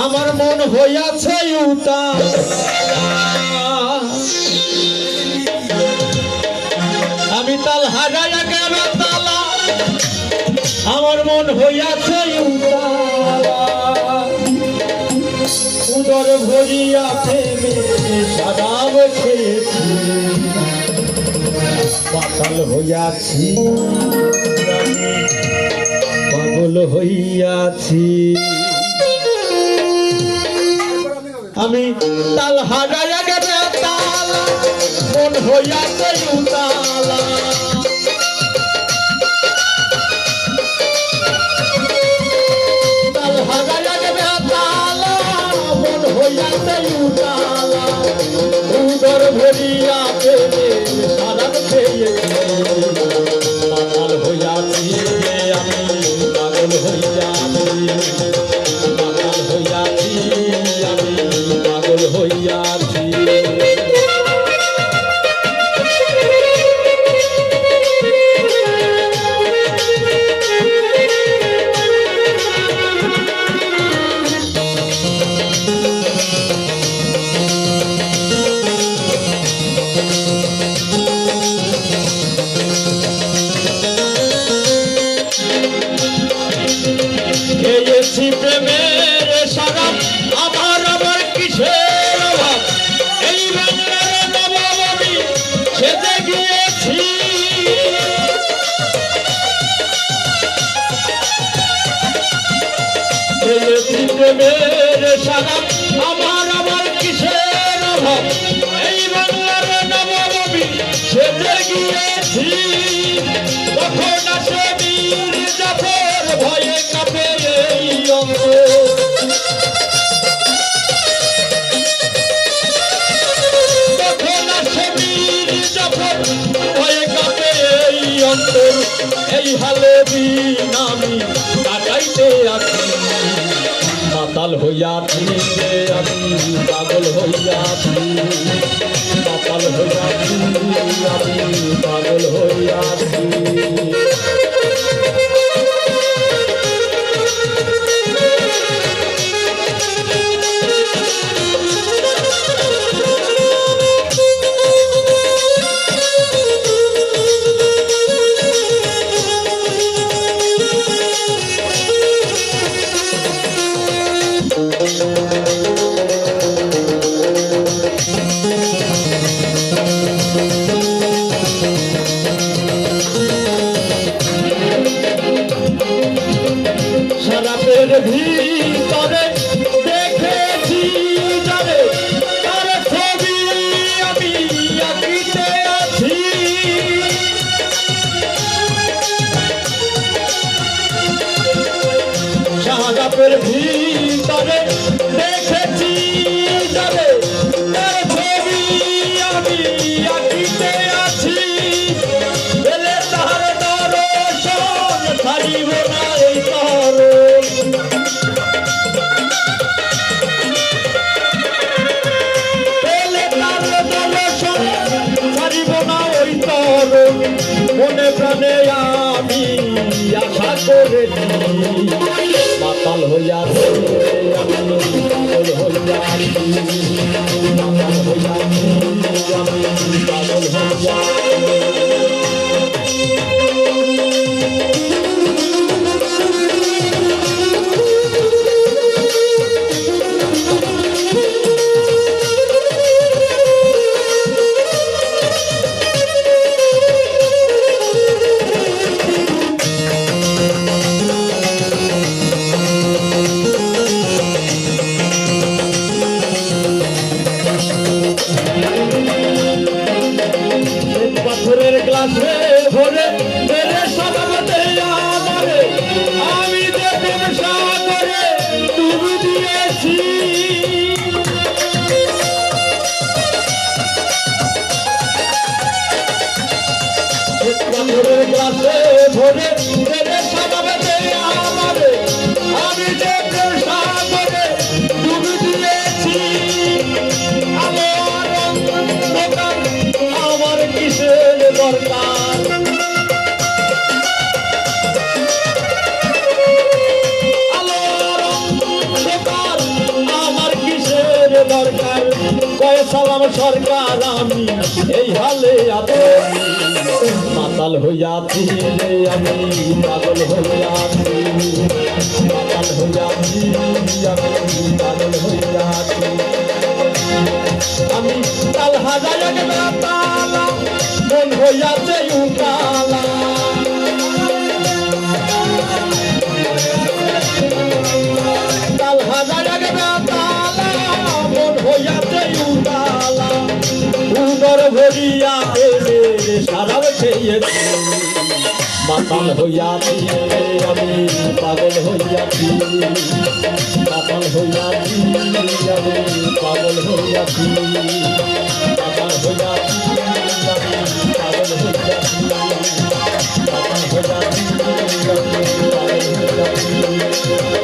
আমার মন হইয়াছে উতালা আমি তাল হারাইয়া গেল তালা আমার মন হইয়াছে উতালা উদর ভরিয়া প্রেমে সারাব খেয়েছি পাতাল হইয়াছি পাগল হইয়াছি আমি তাল হারাইয়া গেলে তালা মন হইয়াছে উতালা তাল হারাইয়া গেলে তালা মন হইয়াছে উতালা উদর ভরিয়া পেলে সারা পেয়েছি পাতাল হইয়াছি আমি পাগল হইয়াছি পাতাল হইয়াছি আমি পাগল হইয়াছি খেয়েছি প্রেমের সারাপ আমার আবার কিসের অভাব এই বাংলার নবাব আমি সেজে গিয়েছি খেয়েছি প্রেমের সারাপ আমার আবার কিসের অভাব এই বাংলার নবাব আমি সেজে গিয়েছি তখন আসে বীর জাফর ভয়ে কাঁপে তখন আসে বীর জাফর ভয়ে কাঁপে এই অন্তর এই হালে দিন আমি কাটাইতে আছি মাতাল হইয়াছি আমি পাগল হইয়াছি মাতাল হইয়াছি আমি পাগল হইয়াছি সারাপের ভিতরে দেখেছি জানে তার ছবি আমি আঁকিতে আছি সারাপের ভিতরে দেখেছি জানে তার ছবি আমি আঁকিতে আছি এলে তার দর্শন ছাড়িব না এই তর মনে প্রাণে আমি আশা করেছি মাতাল হইয়াছে আমি পাগল হইয়াছি মাতাল হইয়াছি আমি পাগল হইয়াছি সালাম সরকার আমি এই হালে আছি মাতাল হইয়াছি রে আমি পাগল হইয়াছি মাতাল হইয়াছি আমি পাগল হইয়াছি আমি কাল হাজার তালা মন হইয়াছে উকালা কাল হাজার তালা মন হইয়াছে উকালা উদর ভরিয়া এলে সারাব খেয়েছি মাতাল হইয়াছি আমি পাগল হইয়াছি মাতাল হইয়াছি আমি পাগল হইয়াছি মাতাল হইয়াছি আমি পাগল হইয়াছি মাতাল হইয়াছি আমি পাগল হইয়াছি